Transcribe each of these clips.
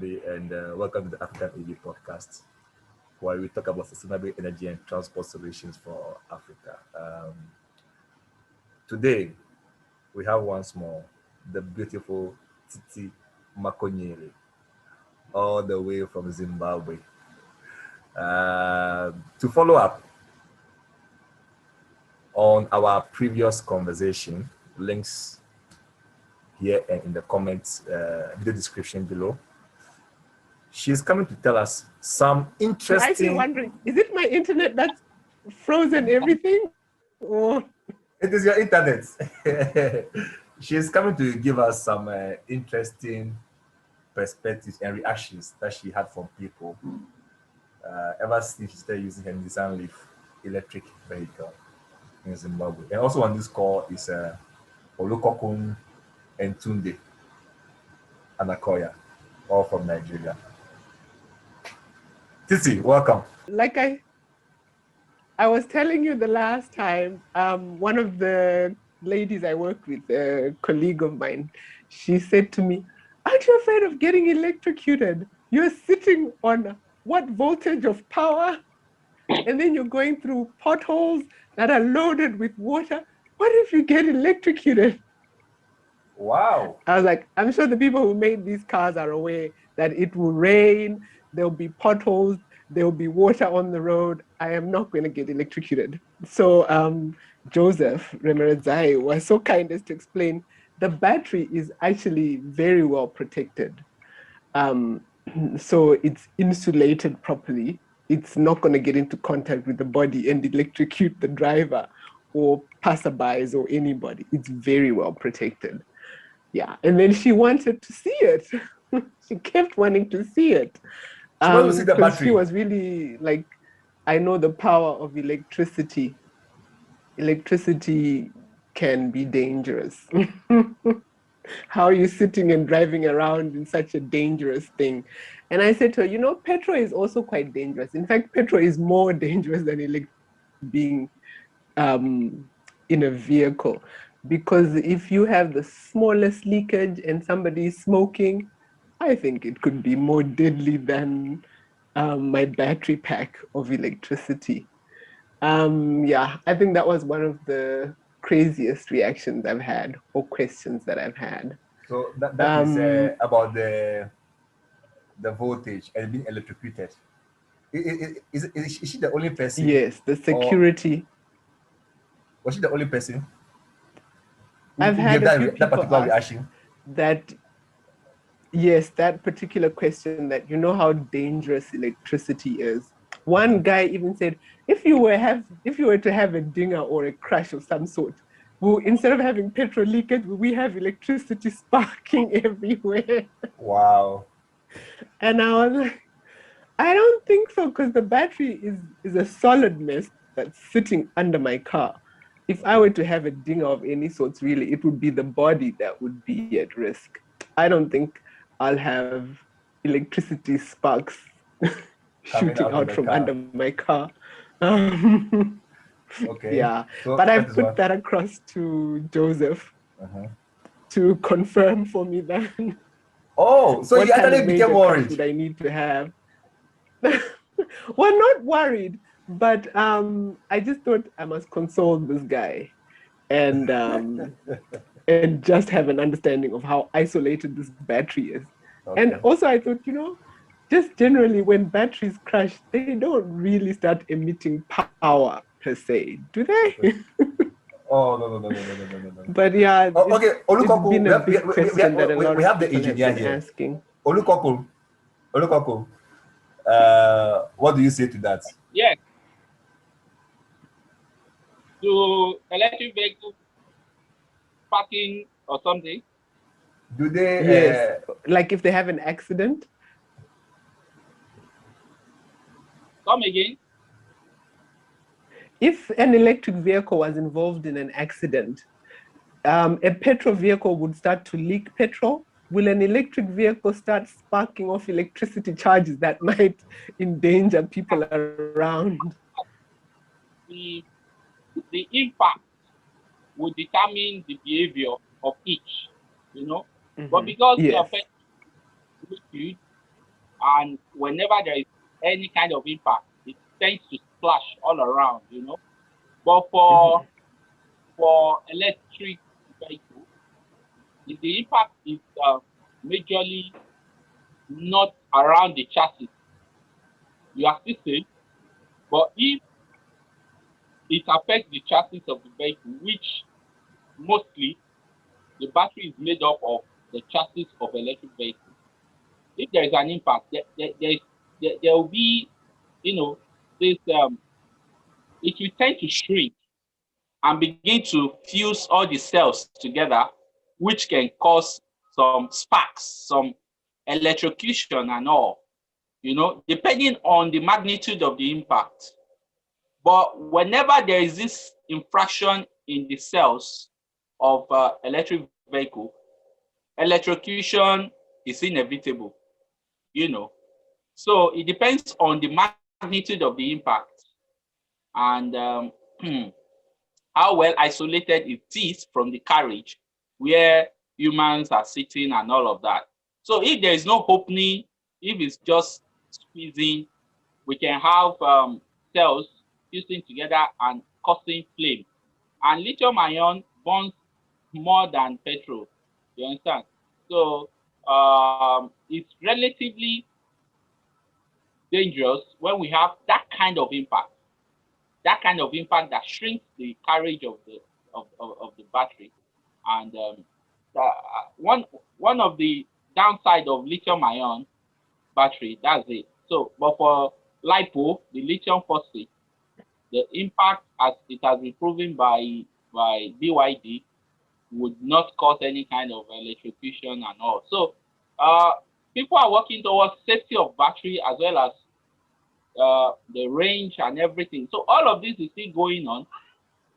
everybody, and welcome to the AfricaNEV podcast, where we talk about sustainable energy and transport solutions for Africa. Today, we have once more the beautiful Tsitsi Makonyere, all the way from Zimbabwe. To follow up on our previous conversation, links here and in the comments, video description below. She's coming to tell us some interesting. I'm actually wondering, is it my internet that's frozen everything, or it is your internet? She's coming to give us some interesting perspectives and reactions that she had from people ever since she started using her Nissan Leaf electric vehicle in Zimbabwe. And also on this call is Olukokun and Tunde Anakoya, all from Nigeria. Tsitsi, welcome. like I was telling you the last time, one of the ladies I work with, a colleague of mine, she said to me, "Aren't you afraid of getting electrocuted? You're sitting on what voltage of power? And then you're going through potholes that are loaded with water. What if you get electrocuted?" Wow. I was like, I'm sure the people who made these cars are aware that it will rain, there'll be potholes, there'll be water on the road. I am not going to get electrocuted. So Joseph Remerezai was so kind as to explain the battery is actually very well protected. So it's insulated properly. It's not going to get into contact with the body and electrocute the driver or passerbys or anybody. It's very well protected. Yeah, and then she wanted to see it. She kept wanting to see it. She wanted to see the Because battery. she was really like, I know the power of electricity. Electricity can be dangerous. How are you sitting and driving around in such a dangerous thing? And I said to her, you know, petrol is also quite dangerous. In fact, petrol is more dangerous than being in a vehicle. Because if you have the smallest leakage and somebody is smoking, I think it could be more deadly than my battery pack of electricity. Yeah, I think that was one of the craziest reactions I've had or questions that I've had. So that is about the voltage and being electrocuted. Is she the only person? Yes, the security. Was she the only person? I've had a few people particular ask reaction? that. Yes, that particular question, that you know how dangerous electricity is. One guy even said, if you were to have a dinger or a crash of some sort, well, instead of having petrol leakage, we have electricity sparking everywhere. Wow. And I was like, I don't think so, because the battery is a solid mess that's sitting under my car. If I were to have a dinger of any sorts, really, it would be the body that would be at risk. I don't think I'll have electricity sparks shooting out from under my car. Okay. Yeah, So but I've put that across to Joseph to confirm for me that. Oh, so what you kind actually of became major worried? would I need to have? Well, not worried, but I just thought I must console this guy and just have an understanding of how isolated this battery is. Okay. And also I thought, you know, just generally when batteries crash, they don't really start emitting power per se, do they? Okay. Oh, no. But yeah, okay, it's been a big question that a lot of people have been asking. Olukokun, what do you say to that? Yes. Do electric vehicles parking or something? Do they? Yes, like if they have an accident. Come again. If an electric vehicle was involved in an accident, a petrol vehicle would start to leak petrol. Will an electric vehicle start sparking off electricity charges that might endanger people around? The impact would determine the behavior of each, you know. But because Yes. your petrol is liquid, and whenever there is any kind of impact, it tends to splash all around, But for electric vehicle, the impact is majorly not around the chassis. You are still safe, but if it affects the chassis of the vehicle, which mostly the battery is made up of the chassis of electric vehicles. If there is an impact, there will be, this it will tend to shrink and begin to fuse all the cells together, which can cause some sparks, some electrocution and all, depending on the magnitude of the impact. But whenever there is this infraction in the cells of electric vehicle, electrocution is inevitable, So it depends on the magnitude of the impact and how well isolated it is from the carriage where humans are sitting and all of that. So if there is no opening, if it's just squeezing, we can have cells fusing together and causing flame. And lithium ion burns more than petrol. You understand? So it's relatively dangerous when we have that kind of impact. That kind of impact that shrinks the carriage of the battery. And one of the downside of lithium ion battery, that's it. So, but for LiPo, the lithium phosphate, the impact, as it has been proven by BYD, would not cause any kind of electrocution and all. So people are working towards safety of battery as well as the range and everything. So all of this is still going on.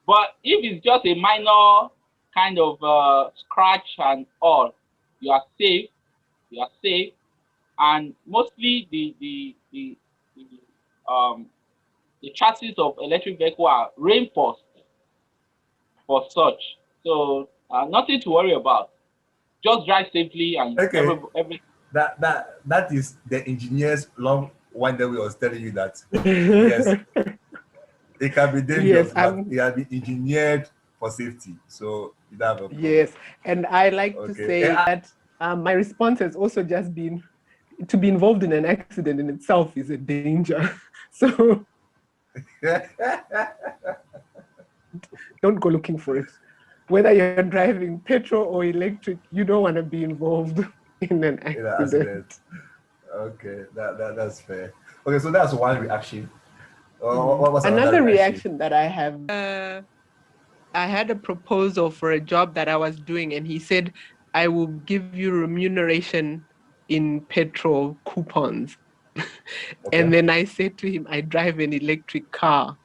But if it's just a minor kind of scratch and all, you are safe. You are safe. And mostly the chassis of electric vehicle are reinforced for such. So nothing to worry about. Just drive safely and Okay. every That is the engineer's long winded way of telling you that yes, it can be dangerous, Yes, but it has been engineered for safety. So you don't have a problem. Yes, and I like to Okay. say that my response has also just been to be involved in an accident in itself is a danger. So don't go looking for it. Whether you're driving petrol or electric, you don't want to be involved in an accident. Okay, that's fair. Okay, so that's one reaction. What was Another reaction that I have? I had a proposal for a job that I was doing, and he said, I will give you remuneration in petrol coupons. Okay. And then I said to him, I drive an electric car.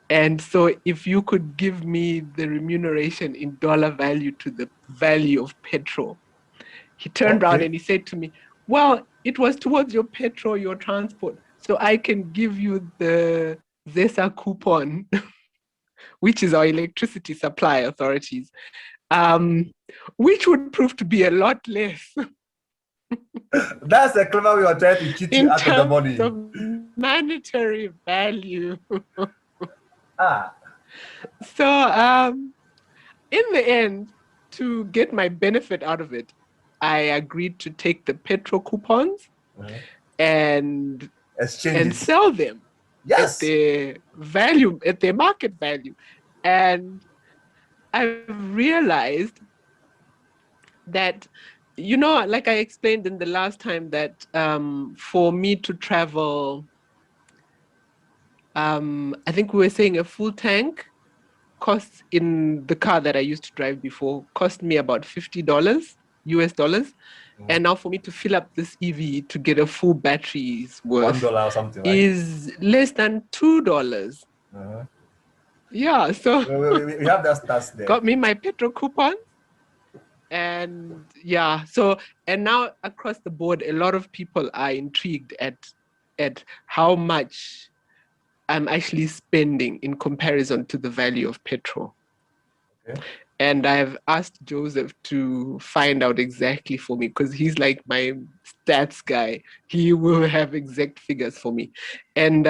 And so if you could give me the remuneration in dollar value to the value of petrol. He turned around and he said to me, well, it was towards your petrol, your transport. So I can give you the ZESA coupon, which is our electricity supply authorities, which would prove to be a lot less. That's a clever way of trying to cheat you out of the money. Of monetary value. So in the end, to get my benefit out of it, I agreed to take the petrol coupons and sell them at their value, at their market value. And I've realized that, like I explained in the last time, that for me to travel, I think we were saying a full tank costs in the car that I used to drive before cost me about $50 US dollars. And now for me to fill up this EV to get a full battery's worth $1 or something, right? is less than $2. Yeah, so we have that stats there. Got me my petrol coupons. And yeah, so, and now across the board, a lot of people are intrigued at how much I'm actually spending in comparison to the value of petrol. And I've asked Joseph to find out exactly for me because he's like my stats guy. He will have exact figures for me. And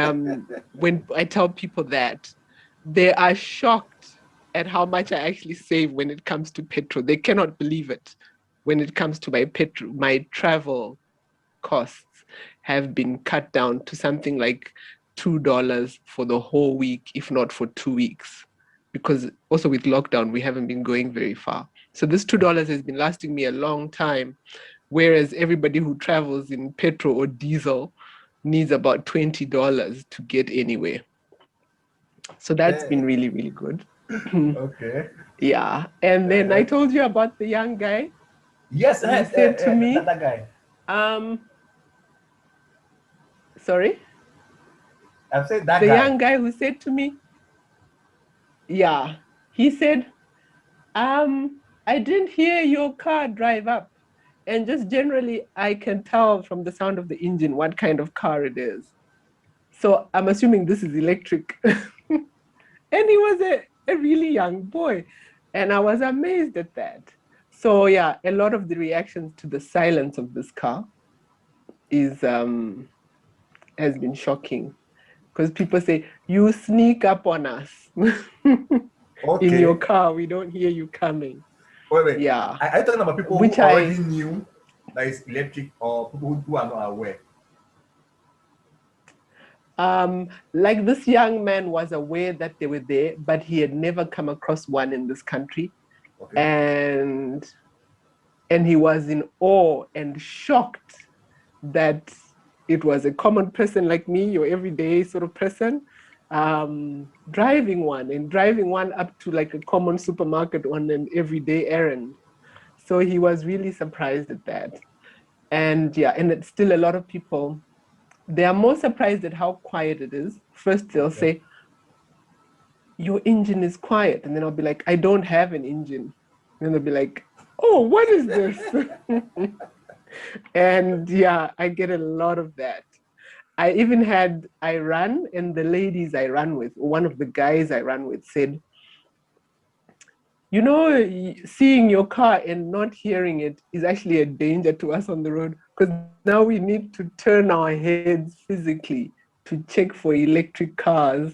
when I tell people that, they are shocked at how much I actually save when it comes to petrol. They cannot believe it when it comes to my travel costs have been cut down to something like $2 for the whole week, if not for 2 weeks. Because also with lockdown, we haven't been going very far. So this $2 has been lasting me a long time, whereas everybody who travels in petrol or diesel needs about $20 to get anywhere. So that's been really, really good. Okay. Yeah. And then I told you about the young guy Yes, who said to me, that guy. Sorry? I've said that The guy. young guy who said to me, yeah, he said, I didn't hear your car drive up. And just generally, I can tell from the sound of the engine what kind of car it is. So I'm assuming this is electric. And he was a really young boy. And I was amazed at that. So yeah, a lot of the reactions to the silence of this car is has been shocking. Because people say, you sneak up on us. Okay. In your car, we don't hear you coming. Wait. Yeah. Are you talking about people Which who already knew that it's electric, or people who are not aware? Like this young man was aware that they were there, but he had never come across one in this country. Okay. And he was in awe and shocked that it was a common person like me, your everyday sort of person, driving one up to like a common supermarket on an everyday errand. So he was really surprised at that. And yeah, and it's still a lot of people, they are more surprised at how quiet it is. First, they'll say, your engine is quiet. And then I'll be like, I don't have an engine. And then they'll be like, oh, what is this? And yeah, I get a lot of that. I even had, I ran, and the ladies I ran with, one of the guys I ran with said, you know, seeing your car and not hearing it is actually a danger to us on the road, because now we need to turn our heads physically to check for electric cars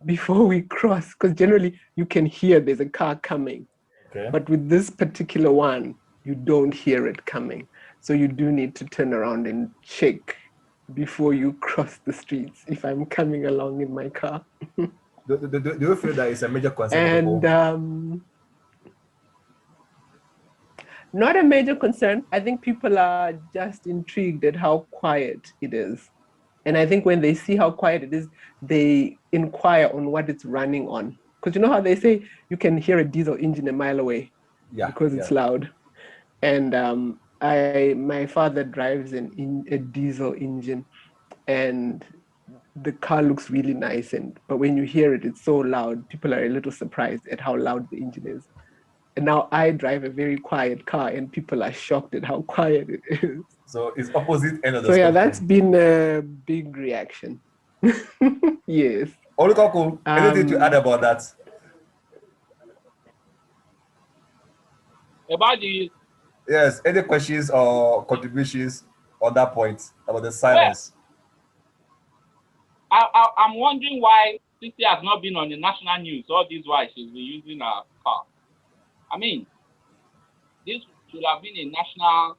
before we cross, because generally you can hear there's a car coming. Okay. But with this particular one, you don't hear it coming. So you do need to turn around and check before you cross the streets if I'm coming along in my car. Do you feel that it's a major concern for And people? not a major concern. I think people are just intrigued at how quiet it is. And I think when they see how quiet it is, they inquire on what it's running on. Because you know how they say you can hear a diesel engine a mile away because it's loud. And my father drives a diesel engine, and the car looks really nice. But when you hear it, it's so loud. People are a little surprised at how loud the engine is. And now I drive a very quiet car, and people are shocked at how quiet it is. So it's opposite end of the So yeah, spectrum. that's been a big reaction. Yes. Olukokun, anything to add about that? About the Yes, any questions or contributions on that point about the silence? I'm wondering why Tsitsi has not been on the national news all this while she's been using her car. I mean, this should have been a national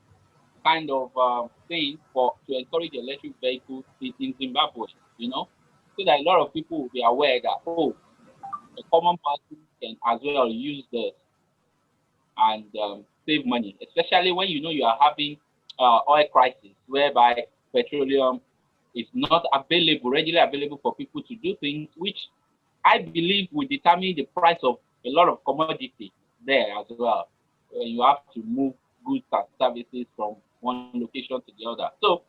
kind of thing to encourage electric vehicles in Zimbabwe, you know, so that a lot of people will be aware that, oh, a common person can as well use this and save money, especially when you know you are having oil crisis, whereby petroleum is not available, readily available for people to do things, which I believe will determine the price of a lot of commodity there as well. You have to move goods and services from one location to the other. So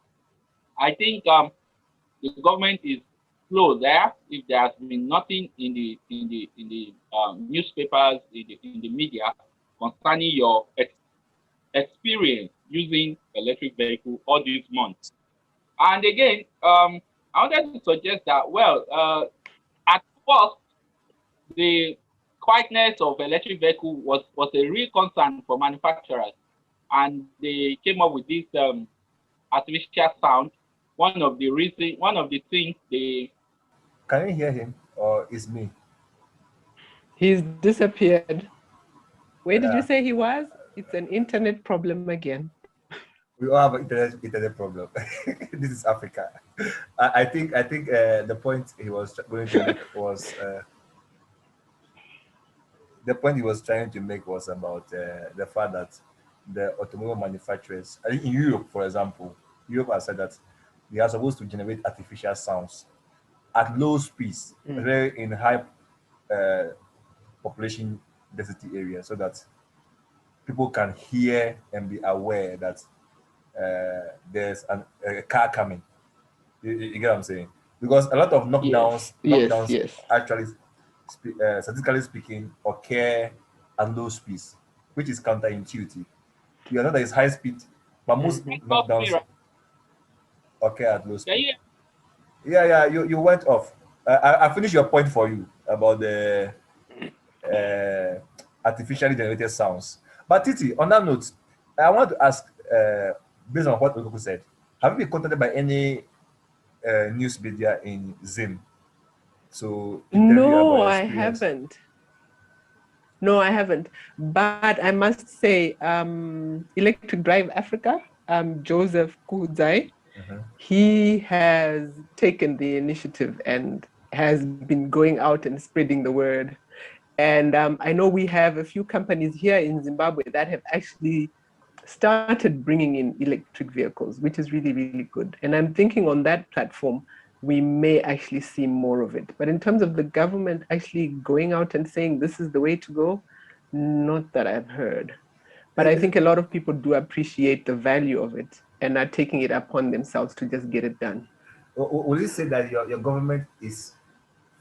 I think the government is slow there. If there has been nothing in the newspapers, in the media concerning your experience using electric vehicle all these months. And again, I wanted to suggest that, well, at first, the quietness of electric vehicle was a real concern for manufacturers, and they came up with this artificial sound. One of the things they Can you hear him, or is me? He's disappeared. Where did you Yeah, say he was? It's an internet problem again. we all have an internet problem. This is Africa. I think the point he was going to make was the point he was trying to make was about the fact that the automobile manufacturers, I think in Europe, for example, Europe has said that they are supposed to generate artificial sounds at low speeds, very in high uh, population density areas, so that people can hear and be aware that there's a car coming. You get what I'm saying? Because a lot of Yes, yes, knockdowns yes. actually, statistically speaking, occur at low speeds, which is counterintuitive. You know that it's high speed, but most lost me, knockdowns right? occur at low Can speed. you Yeah, you went off. I finished your point for you about the uh, artificially generated sounds. But Titi, on that note, I want to ask, based on what Olukokun said, have you been contacted by any news media in Zim to interview about No, your I experience? haven't. No, I haven't. But I must say, Electric Drive Africa, Joseph Kudzai, Mhm. he has taken the initiative and has been going out and spreading the word. And I know we have a few companies here in Zimbabwe that have actually started bringing in electric vehicles, which is really, really good. And I'm thinking on that platform, we may actually see more of it. But in terms of the government actually going out and saying this is the way to go, not that I've heard. But I Is think a lot of people do appreciate the value of it and are taking it upon themselves to just get it done. Would you say that your government is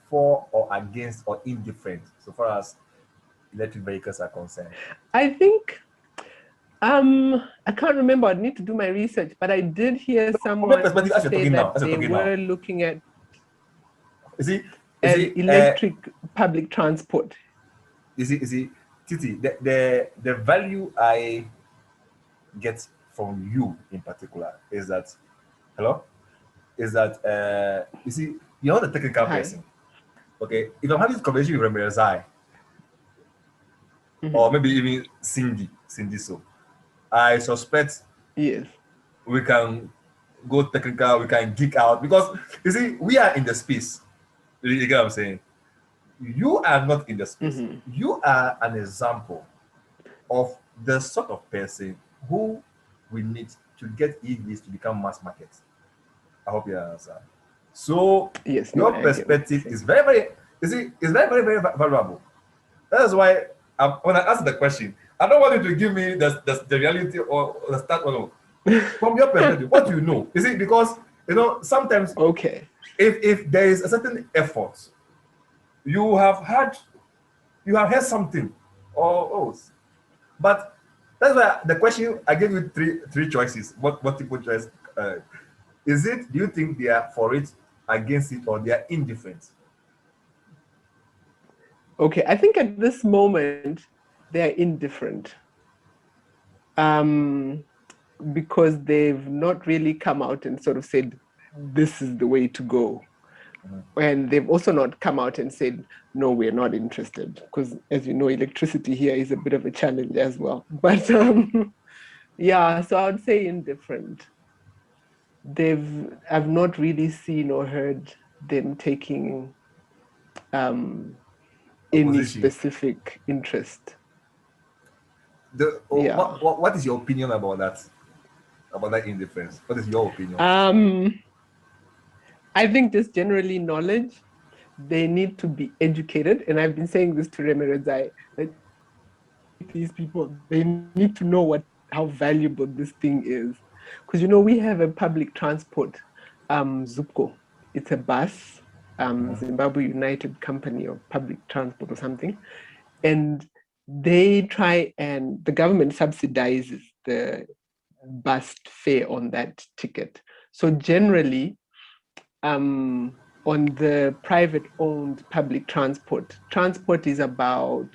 for or against or indifferent so far as electric vehicles are concerned? I think I can't remember. I need to do my research, but I did hear From your someone perspective, say that as you're they talking now, were looking at is an it electric public transport. is it Titi, the value I get from you in particular is that hello is that you see you're not a technical Hi. person. Okay, if I'm having this conversation with Remember Zai or Mhm. maybe even Cindy, so I suspect Yes. we can go technical, we can geek out because you see we are in the space. You get what I'm saying? You are not in the space. Mhm. You are an example of the sort of person who we need to get EVs to become mass market. I hope you understand. So Yes. No, your I get what you're perspective is saying. very, you see, it's very valuable. That's why when I ask the question, I don't want you to give me the reality or the start. Or no. From your perspective, what you know, is it because sometimes Okay. if there is a certain effort, you have had you have heard something or else. But that's why the question I gave you three choices. What multiple choice? Is it? Do you think they are for it, against it, or they are indifferent? Okay. I think at this moment they are indifferent. Um, because they've not really come out and sort of said this is the way to go. And they've also not come out and said, no, we're not interested. Because as you know, electricity here is a bit of a challenge as well. But yeah, so I would say indifferent. I've not really seen or heard them taking any Opposition. specific interest. What, Yeah. what is your opinion about that? About that indifference? What is your opinion? Um, I think just generally knowledge, they need to be educated. And I've been saying this to Remerezai, that these people, they need to know how valuable this thing is. Because we have a public transport, ZUPCO. It's a bus, Zimbabwe United Company of Public Transport or something. And they try, and the government subsidizes the bus fare on that ticket. So generally, on the private-owned public transport. Transport is about,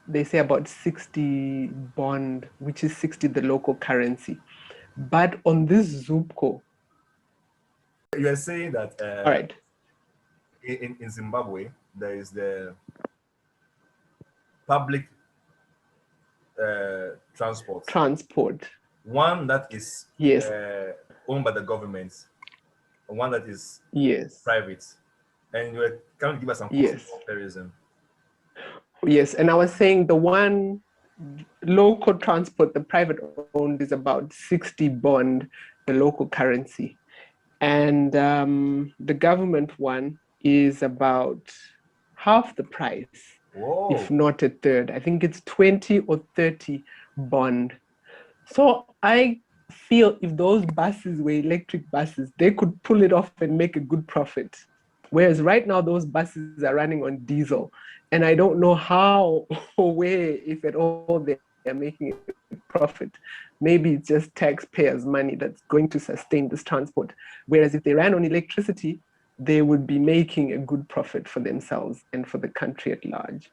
they say about 60 bond, which is 60 the local currency. But on this Zupco, You are saying that all right, in Zimbabwe, there is the public transport. transport. One that is Yes, owned by the government, and one that is yes, private. And you were kind of give us some yes, comparison. yes. And I was saying the one local transport, the private owned, is about 60 bond, the local currency. And the government one is about half the price, Whoa. if not a third. I think it's 20 or 30 bond. So I feel if those buses were electric buses, they could pull it off and make a good profit. Whereas right now, those buses are running on diesel. And I don't know how or where, if at all, they're making a profit. Maybe it's just taxpayers' money that's going to sustain this transport. Whereas if they ran on electricity, they would be making a good profit for themselves and for the country at large.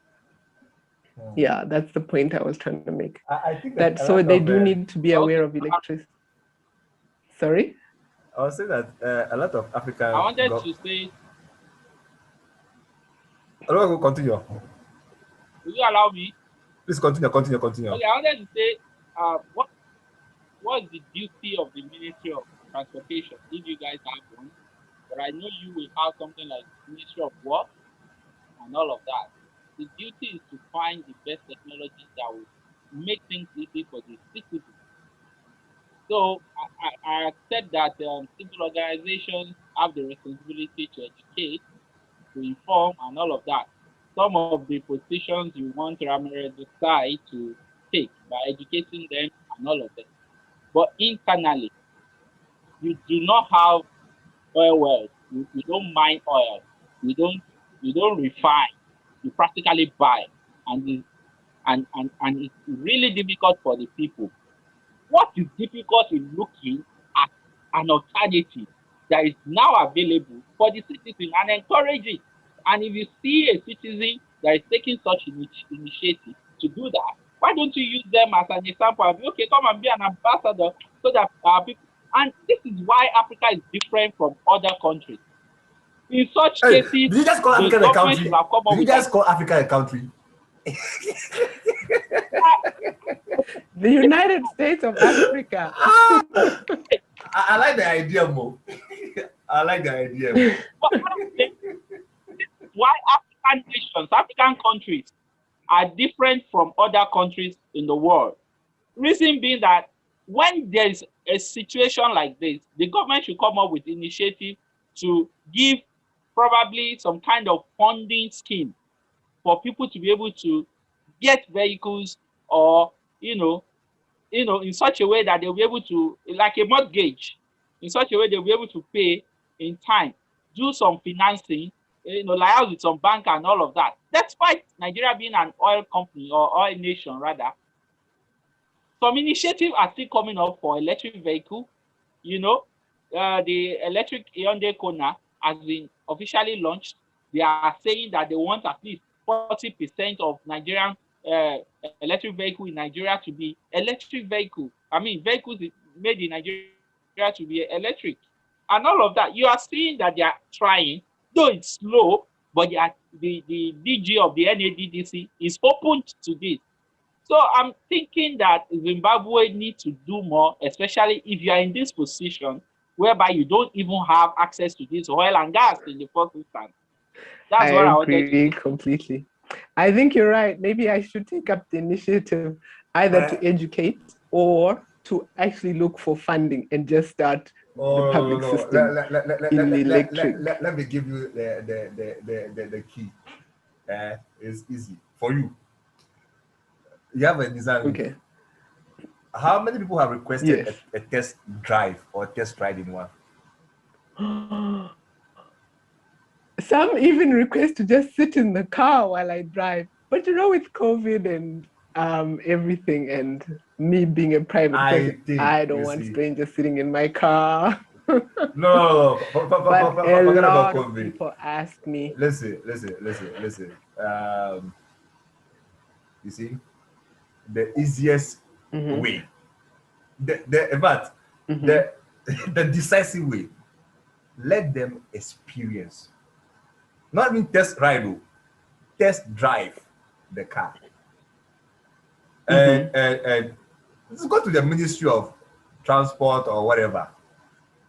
Yeah, that's the point I was trying to make. I think That so they do need to be aware of electricity. Sorry? I would say that a lot of African. I wanted to say, Hello, continue. will you allow me? Please continue. Okay, I wanted to say, what's the duty of the Ministry of Transportation, if you guys have one? But I know you will have something like Ministry of Work and all of that. The duty is to find the best technologies that will make things easy for the citizens. So I accept that civil organizations have the responsibility to educate, to inform, and all of that. Some of the positions you want Ramirez decide to take by educating them and all of that. But internally, you do not have oil wells. You don't mine oil. You don't refine. You practically buy, and it's really difficult for the people. What is difficult in looking at an alternative that is now available for the citizen and encourage it. And if you see a citizen that is taking such initiative to do that, why don't you use them as an example and be, okay, come and be an ambassador so that our people. And this is why Africa is different from other countries. In such cases, did you just call the Africa a government country? should have come up Did you with just call Africa a country? The United States of Africa. I like the idea more. I like the idea more. But this is why African nations, African countries are different from other countries in the world. Reason being that when there is a situation like this, the government should come up with initiative to give probably some kind of funding scheme for people to be able to get vehicles, or in such a way that they'll be able to, like a mortgage, in such a way they'll be able to pay in time, do some financing, liaise with some bank and all of that. Despite Nigeria being an oil company or oil nation rather, some initiatives are still coming up for electric vehicle. The electric Hyundai Kona has been officially launched. They are saying that they want at least 40% of Nigerian electric vehicle in Nigeria to be electric vehicle. I mean, vehicles made in Nigeria to be electric. And all of that, you are seeing that they are trying, though it's slow, but the DG of the NADDC is open to this. So I'm thinking that Zimbabwe needs to do more, especially if you are in this position whereby you don't even have access to this oil and gas in the first instance. That's what I wanted to say. Completely. I think you're right. Maybe I should take up the initiative either to educate or to actually look for funding and just start the public system in electric. Let me give you the key. It's easy for you. You have a Nissan Leaf. Okay. How many people have requested Yes. a test drive or test ride in one? Some even request to just sit in the car while I drive. But with COVID and everything, and me being a private person, I don't want strangers sitting in my car. No, But a forget about lot of COVID. people ask me. Listen. You see, the easiest Mhm, way, but mhm. the the decisive way, let them experience, not even test ride, oh, test drive the car, Mm-hmm. and just go to the Ministry of Transport or whatever,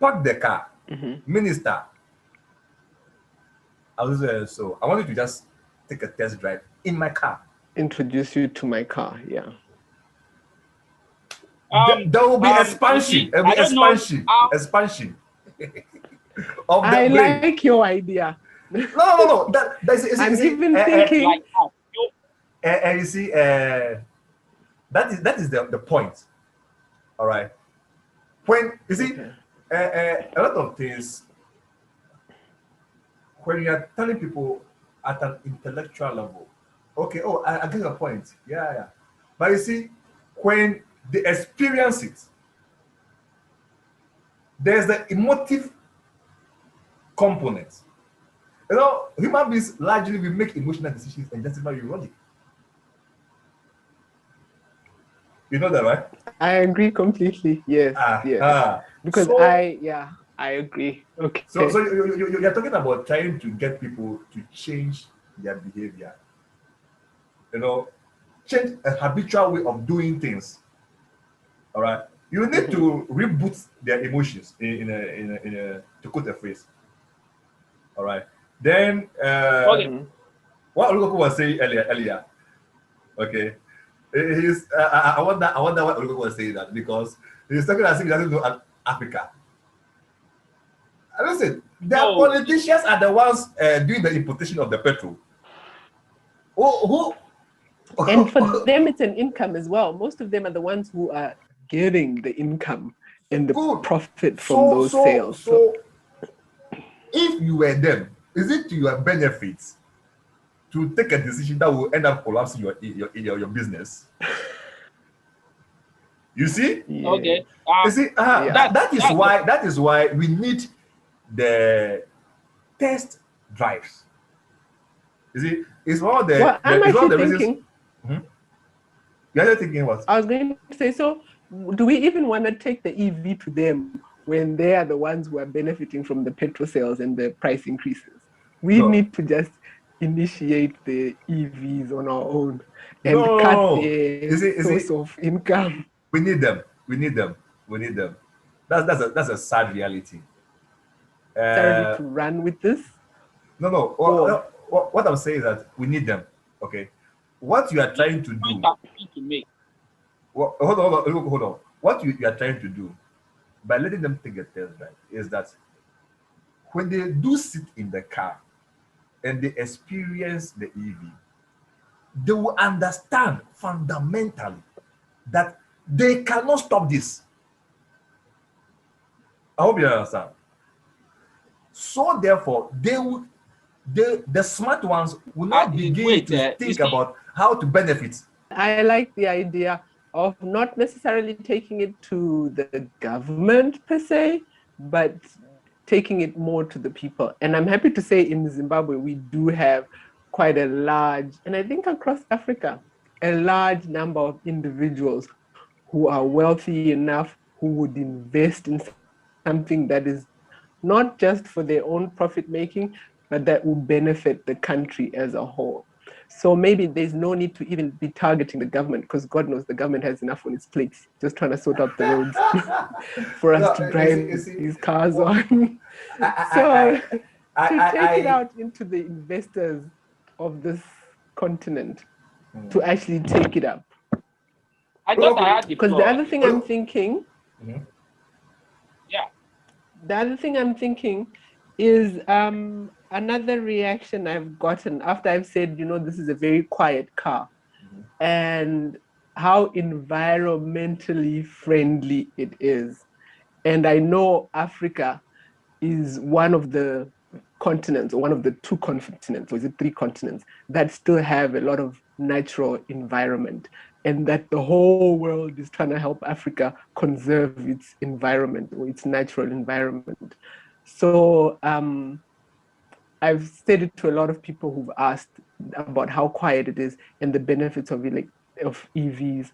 park the car, Mm-hmm. minister. So I want you to just take a test drive in my car. Introduce you to my car. Yeah. There will be You expansion. see, There will I be don't know how. expansion of I the brain. like your idea. No. That's you I'm see, even thinking. Like that. you see, that is the point. All right. When you see, Okay. a lot of things, when you are telling people at an intellectual level, okay, oh, I get your point. Yeah. But you see, when they experience it, there's the emotive component. You know, human beings largely we make emotional decisions and justify ironic. You know that, right? I agree completely. Yes. Yes. Ah. Because So, I agree. so Okay. you're talking about trying to get people to change their behavior. You know, change a habitual way of doing things. All right. You need Mhm. to reboot their emotions in a to quote a phrase. All right. Then Okay. Mhm. what Olukokun was saying earlier. Okay. He's I wonder what Olukokun was saying that because he's talking as if he doesn't know Africa. And listen, the No. politicians are the ones doing the importation of the petrol. Who And for them, it's an income as well. Most of them are the ones who are getting the income and the good. profit from So those so sales. So so if you were them, is it to your benefit to take a decision that will end up collapsing your business? You see? yeah, Okay. You see, yeah. That that's the that is why we need the test drives. You see, Well, I'm it's one of actually the reasons. thinking, Mhm. You're thinking what? I was going to say, so do we even want to take the EV to them when they are the ones who are benefiting from the petrol sales and the price increases? We No, need to just initiate the EVs on our own and cut no. their You see, source of income. we need them. We need them. We need them. That's a sad reality. Necessarily Uh, to run with this, no. or What I'm saying is that we need them. Okay. What you are this trying to point do. I'm trying to make. Hold on. What you are trying to do by letting them take a test drive is that when they do sit in the car and they experience the EV, they will understand fundamentally that they cannot stop this. I hope you understand. So therefore, the smart ones will now begin Wait, to you think see, about how to benefit. I like the idea of not necessarily taking it to the government per se, but taking it more to the people. And I'm happy to say in Zimbabwe, we do have quite a large, and I think across Africa, a large number of individuals who are wealthy enough who would invest in something that is not just for their own profit making, but that will benefit the country as a whole. So maybe there's no need to even be targeting the government because God knows the government has enough on its plate, just trying to sort out the roads for us No, to drive you see, these cars what on. So to take it I out into the investors of this continent to hmm. actually take it up. I thought I Oloko- had the Because the floor. other thing I'm Olo- thinking Mhm. Yeah. the other thing I'm thinking is another reaction I've gotten after I've said, this is a very quiet car and how environmentally friendly it is. And I know Africa is one of the continents, or one of the 2 continents, or is it 3 continents, that still have a lot of natural environment, and that the whole world is trying to help Africa conserve its environment or its natural environment. So I've said it to a lot of people who've asked about how quiet it is and the benefits of EVs,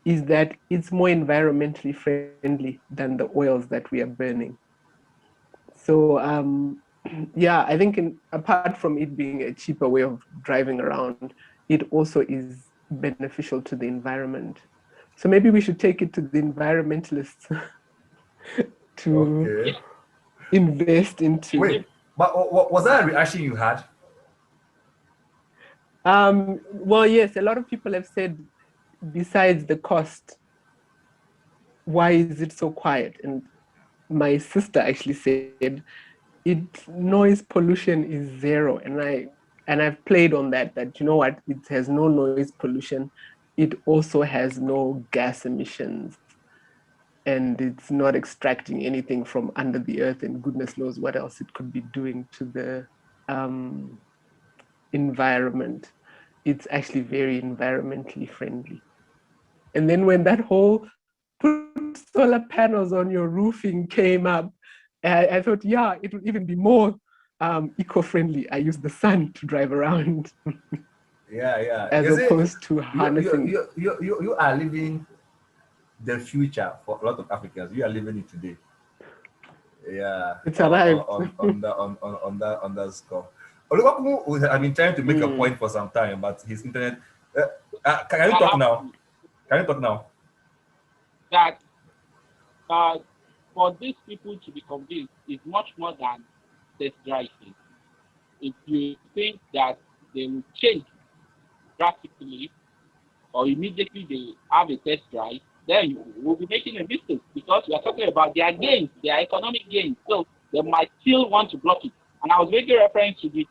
is that it's more environmentally friendly than the oils that we are burning. So yeah, I think apart from it being a cheaper way of driving around, it also is beneficial to the environment. So maybe we should take it to the environmentalists to Okay. invest into. Wait, but was that a reaction you had? Well, yes, a lot of people have said, besides the cost, why is it so quiet? And my sister actually said, noise pollution is zero. And I've played on that, you know what, it has no noise pollution. It also has no gas emissions, and it's not extracting anything from under the earth, and goodness knows what else it could be doing to the environment. It's actually very environmentally friendly. And then when that whole put solar panels on your roofing came up, I thought, yeah, it would even be more eco-friendly. I use the sun to drive around. Yeah. As You see, opposed to harnessing. You are living the future for a lot of Africans. You are living it today. Yeah. It's arrived. On that score. Olukokun has been trying to make a point for some time, but his internet. Can you talk now? Can you talk now? That for these people to be convinced is much more than test driving. If you think that they will change drastically or immediately they have a test drive, then you will be making a mistake, because we are talking about their gains, their economic gains. So they might still want to block it. And I was making reference to the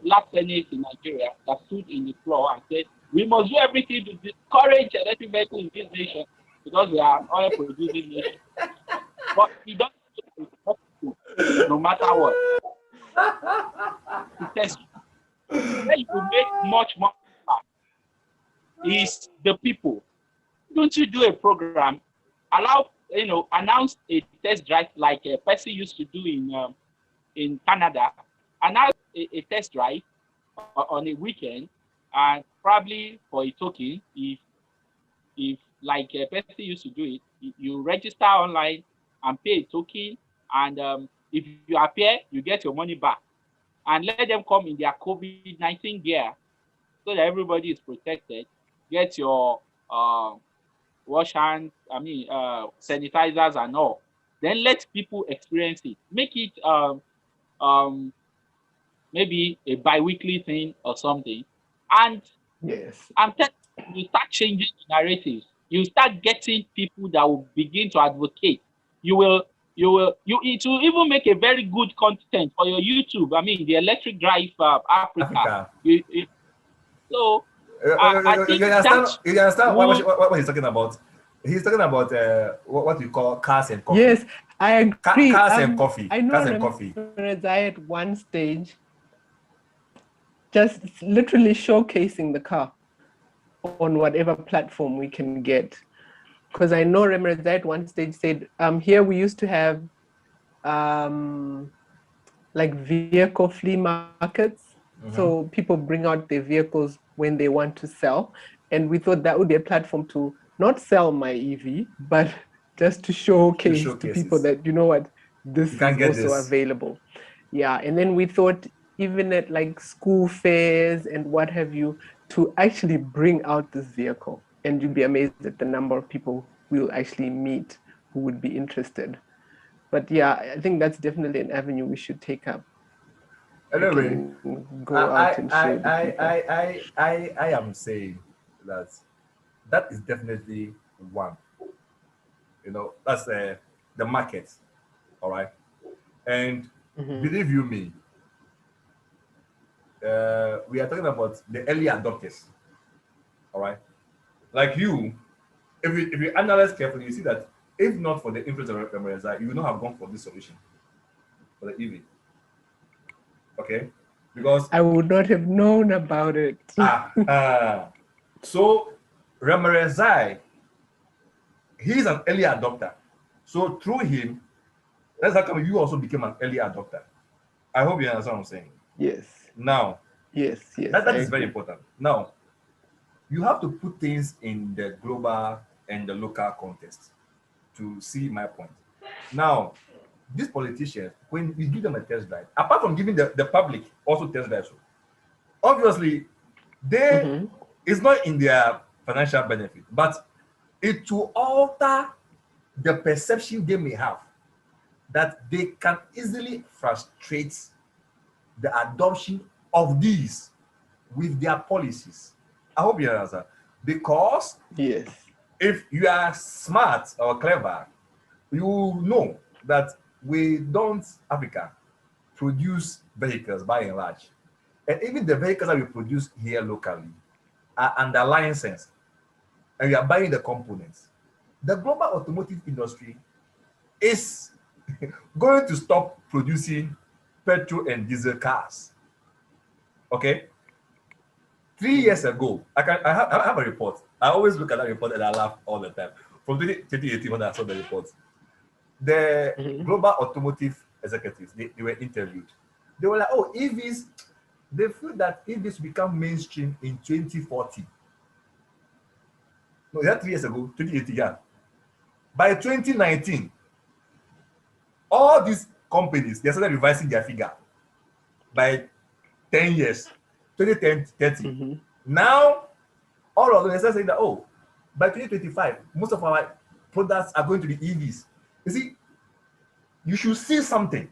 last Senate in Nigeria that stood in the floor and said, we must do everything to discourage electric vehicles in this nation because we are oil producing nation. But he doesn't, no matter what. To test where you will make much more is the people. Don't you do a program, announce a test drive like a person used to do in Canada, announce a test drive on a weekend, and probably for a token, if like a person used to do it, you register online and pay a token, and if you appear, you get your money back. And let them come in their COVID-19 gear so that everybody is protected. Get your wash hands, sanitizers and all. Then let people experience it. Make it maybe a bi-weekly thing or something. And Yes. I'm telling you, start changing the narratives. You start getting people that will begin to advocate. It will even make a very good content for your YouTube. I mean, the electric drive Africa. Africa. So I think that's You understand what he's talking about? He's talking about what we call cars and coffee. Yes, I agree. Cars and coffee. I know Cars and coffee. Zai at one stage just literally showcasing the car on whatever platform we can get. Because I know Zai at one stage said, here we used to have like vehicle flea markets. So people bring out their vehicles when they want to sell. And we thought that would be a platform to not sell my EV, but just to showcase to people that, you know what, this is also available. Yeah. And then we thought even at like school fairs and what have you, to actually bring out this vehicle. And you'd be amazed at the number of people we'll actually meet who would be interested. But yeah, I think that's definitely an avenue we should take up. Anyway, go out and show I am saying that is definitely one. That's the market. All right. And believe you me, we are talking about the early adopters. All right. Like you, if you analyze carefully, you see that if not for the influence of Ramirez, you would not have gone for this solution for the EV. Okay, because I would not have known about it. so Remerezai, he's an early adopter. So through him, that's how come you also became an early adopter. I hope you understand what I'm saying. Yes, Now, yes, yes. that I is very agree. important. Now, you have to put things in the global and the local context to see my point. Now, these politicians, when we give them a test drive, apart from giving the public also test drives, obviously, they Mm-hmm. it's not in their financial benefit, but it will alter the perception they may have that they can easily frustrate the adoption of these with their policies. I hope you understand. Because Yes. if you are smart or clever, you know that we don't, Africa, produce vehicles by and large. And even the vehicles that we produce here locally are under license, and we are buying the components. The global automotive industry is going to stop producing petrol and diesel cars. Okay? 3 years ago, I have a report. I always look at that report and I laugh all the time. From 2018 when I saw the report, the Mm-hmm. global automotive executives, they were interviewed. They were like, oh, EVs, they feel that EVs become mainstream in 2040. No, that 3 years ago, 2018, yeah. By 2019, all these companies, they started revising their figure by 10 years, 2010, 30. Mm-hmm. Now, all of them are saying that, oh, by 2025, most of our products are going to be EVs. You see, you should see something.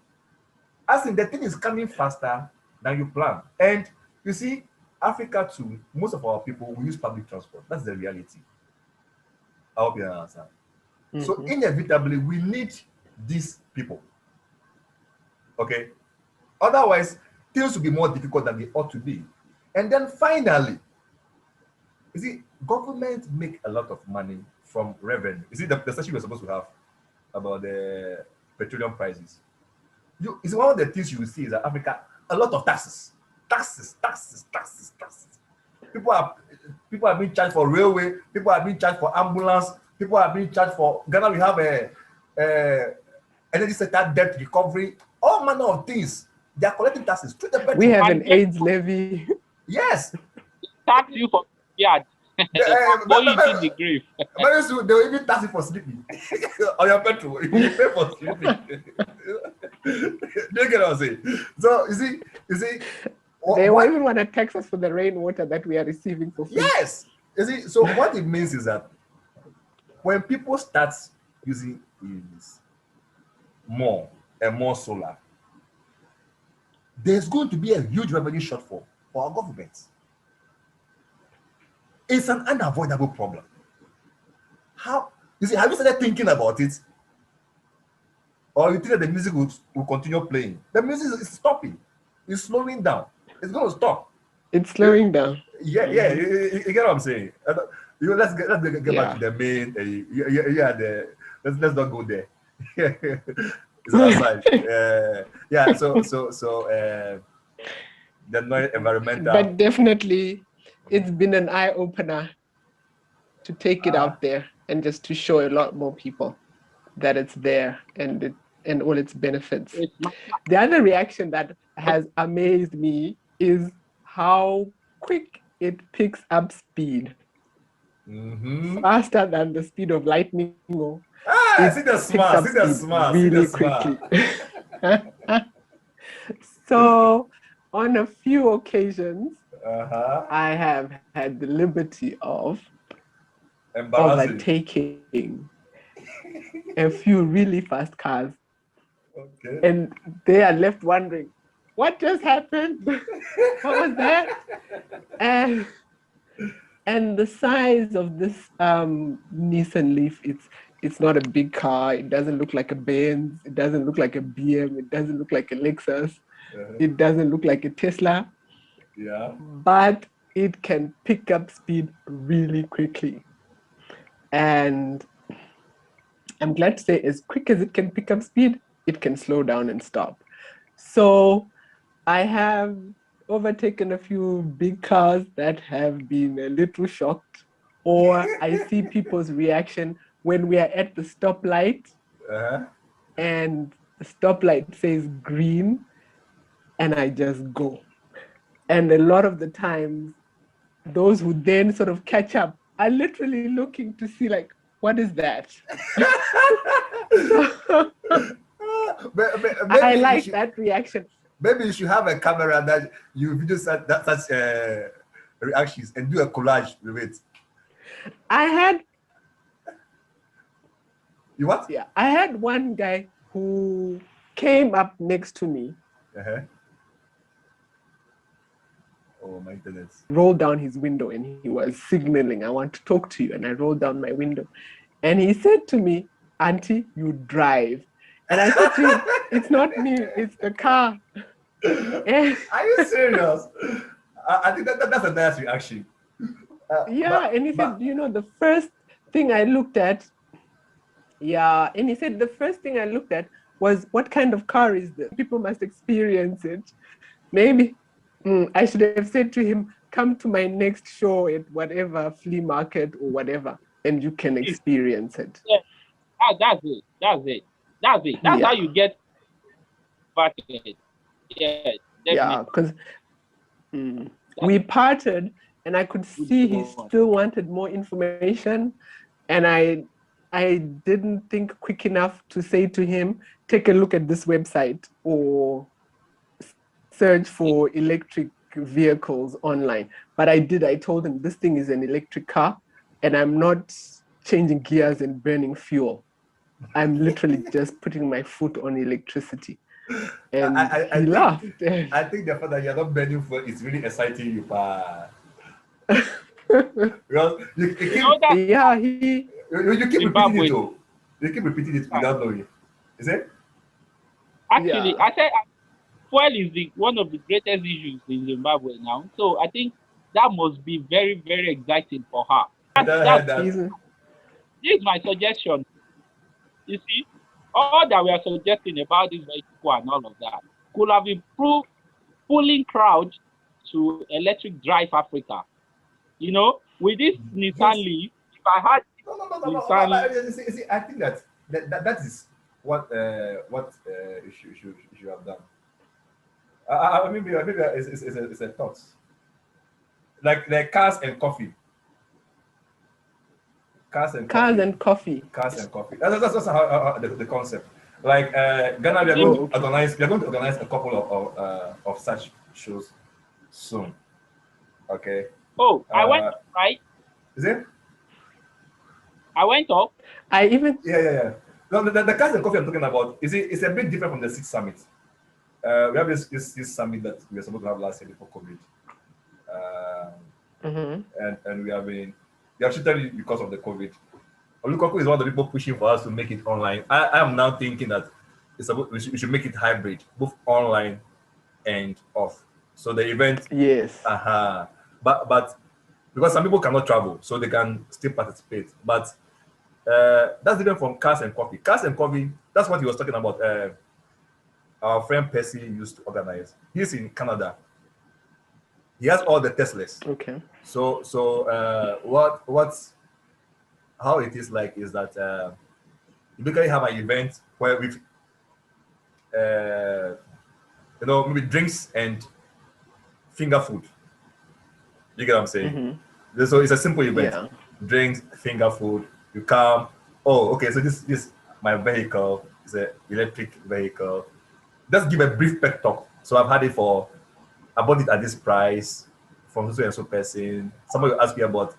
As in, the thing is coming faster than you plan. And you see, Africa too, most of our people will use public transport. That's the reality. I hope you understand. So Mm-hmm. inevitably, we need these people. Okay? Otherwise, things will be more difficult than they ought to be. And then finally, you see, government make a lot of money from revenue. You see, the session we're supposed to have about the petroleum prices. You see, one of the things you will see is that Africa, a lot of taxes. Taxes, taxes, taxes, taxes. People are people are being charged for railway, people are being charged for ambulance, people are being charged for Ghana. We have a energy sector debt recovery, all manner of things. They are collecting taxes to the We petrol. have And an AIDS levy. Yes. tax you for yard The, before you dig the grave. very soon they will even tax you for sleeping on your petrol. You pay for sleeping. Do you get what I'm saying? So you see, They what? even want to tax us for the rainwater that we are receiving for free. Yes. You see, so what it means is that when people start using EVs more and more solar, there's going to be a huge revenue shortfall for our government. It's an unavoidable problem. How? You see, have you started thinking about it? Or you think that the music will continue playing? The music is stopping. It's slowing down. It's going to stop. It's slowing down. Yeah, yeah. You get what I'm saying? Let's get back Yeah. to the main. Let's not go there. It's outside. Yeah. So the noise environmental. But definitely, it's been an eye opener to take it Uh, out there and just to show a lot more people that it's there and all its benefits. It's my The other reaction that has amazed me is how quick it picks up speed, mm-hmm. faster than the speed of lightning. See It the picks smart. up See the speed smart. See the really smart. quickly. So, on a few occasions, Uh-huh. I have had the liberty of Embarrassing. overtaking a few really fast cars, Okay. and they are left wondering, what just happened? What was that? And the size of this Nissan Leaf, it's not a big car. It doesn't look like a Benz. It doesn't look like a BM. It doesn't look like a Lexus. Uh-huh. It doesn't look like a Tesla, Yeah. but it can pick up speed really quickly. And I'm glad to say, as quick as it can pick up speed, it can slow down and stop. So I have overtaken a few big cars that have been a little shocked, or I see people's reaction when we are at the stoplight Uh-huh. and the stoplight says green, and I just go. And a lot of the times, those who then sort of catch up are literally looking to see, like, what is that? So I Maybe you like should, that reaction. maybe you should have a camera that you video such reactions and do a collage with it. I had You what? Yeah, I had one guy who came up next to me, Uh-huh. Oh my goodness. rolled down his window, and he was signaling, I want to talk to you. And I rolled down my window. And he said to me, Auntie, you drive. And I said to him, it's not me, it's the car. And Are you serious? I think that's a nice reaction. yeah, and he said, the first thing I looked at, and he said, the first thing I looked at was, what kind of car is this? People must experience it. Maybe I should have said to him, come to my next show at whatever flea market or whatever, and you can experience it. Yeah, that's it. That's how you get started. Yeah, Yeah, definitely. because we parted, and I could see he still wanted more information, and I didn't think quick enough to say to him, take a look at this website or search for electric vehicles online. But I did. I told him this thing is an electric car, and I'm not changing gears and burning fuel. I'm literally just putting my foot on electricity. And he laughed. I think the fact that you're not burning for is really exciting you, pa. Because you keep, yeah, you keep repeating it, though. You keep repeating it without knowing. Is it? Actually, yeah. I said fuel is one of the greatest issues in Zimbabwe now. So I think that must be very, very exciting for her. This is my suggestion. You see, all that we are suggesting about this vehicle and all of that could have improved pulling crowds to electric drive Africa. With this Nissan Leaf, if I had Nissan Leaf, See, I think that is what you should have done. Maybe it's a thought. Like cars and coffee. Cars and coffee. That's how the concept. Like Ghana, we are going to organize. We are going to organize a couple of such shows soon. Okay. Oh, I went up, right? Is it? I went up. Yeah. No, the cars and coffee I'm talking about it's a bit different from the Sixth Summit. We have this summit that we were supposed to have last year before COVID. And we have been actually because of the COVID. Olukokun is one of the people pushing for us to make it online. I am now thinking that we should make it hybrid, both online and off. So the event, yes, but because some people cannot travel, so they can still participate. But that's different from cars and coffee. Cars and coffee, that's what he was talking about. Our friend Percy used to organize. He's in Canada. He has all the Teslas. Okay. So how it is like is that you basically have an event where with maybe drinks and finger food. You get what I'm saying? So it's a simple event. Yeah. Drinks, finger food. You come. Oh, okay. So this my vehicle is an electric vehicle. Just give a brief pep talk. So I've had it I bought it at this price from so and so person. Somebody will ask me about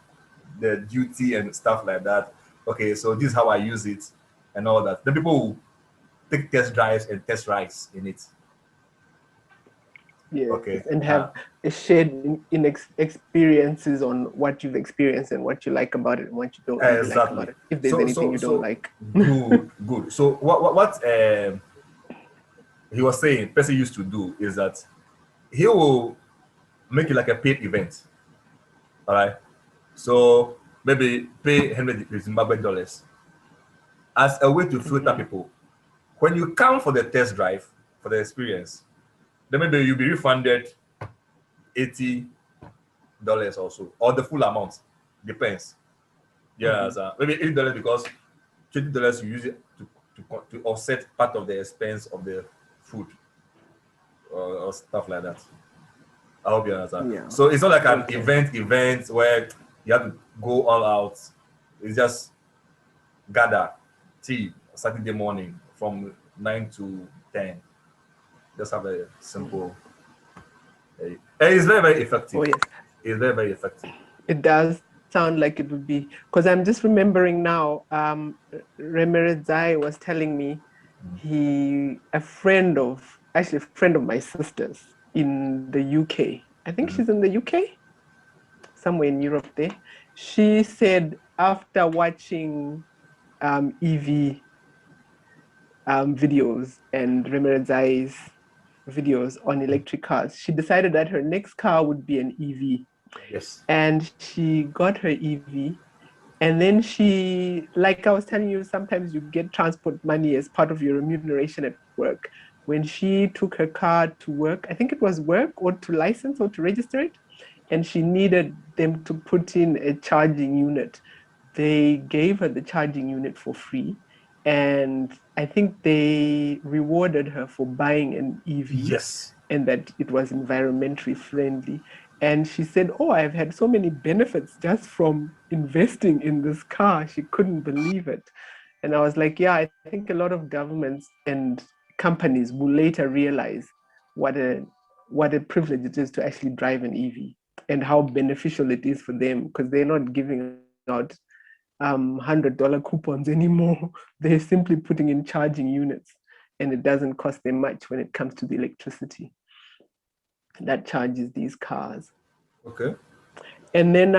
the duty and stuff like that. Okay, so this is how I use it and all that. The people will take test drives and test rides in it. Yes, okay. And have a shared in experiences on what you've experienced and what you like about it and what you don't like about it. If there's anything you don't like. Good. So what he was saying, person used to do is that he will make it like a paid event. All right. So maybe pay 100 Zimbabwe dollars as a way to filter people. When you come for the test drive, for the experience, then maybe you'll be refunded $80 or so, or the full amount. Depends. Yeah, maybe $80 because $20 you use it to offset part of the expense of the food or stuff like that. I hope you understand. Yeah. So it's not like an Okay. event where you have to go all out. It's just gather tea Saturday morning from 9 to 10. Just have a simple. And it's very, very effective. Oh yes, It's very, very effective. it does sound like it would be, because I'm just remembering now. Remeredzai was telling me a friend of my sister's in the UK. I think she's in the UK, somewhere in Europe there. She said after watching EV videos and Remeredzai's videos on electric cars, she decided that her next car would be an EV. Yes. And she got her EV. And then she, like I was telling you, sometimes you get transport money as part of your remuneration at work. When she took her car to work, I think it was work or to license or to register it, and she needed them to put in a charging unit. They gave her the charging unit for free. And I think they rewarded her for buying an EV. Yes. And that it was environmentally friendly. And she said, oh, I've had so many benefits just from investing in this car. She couldn't believe it. And I was like, yeah, I think a lot of governments and companies will later realize what a privilege it is to actually drive an EV and how beneficial it is for them, because they're not giving out $100 coupons anymore. They're simply putting in charging units, and it doesn't cost them much when it comes to the electricity that charges these cars. Okay. And then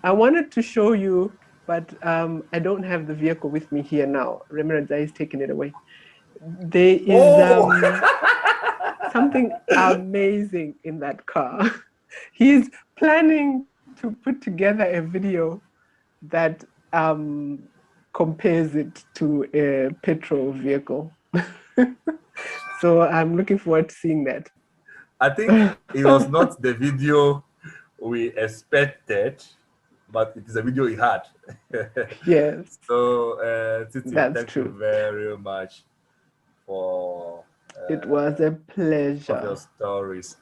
I wanted to show you, but I don't have the vehicle with me here now. Remeradzai is taking it away. There is something amazing in that car. He's planning to put together a video that compares it to a petrol vehicle. So I'm looking forward to seeing that. I think it was not the video we expected, but it is a video he had. Yes. So, Tsitsi, That's thank true. you very much for It was a for your pleasure. stories.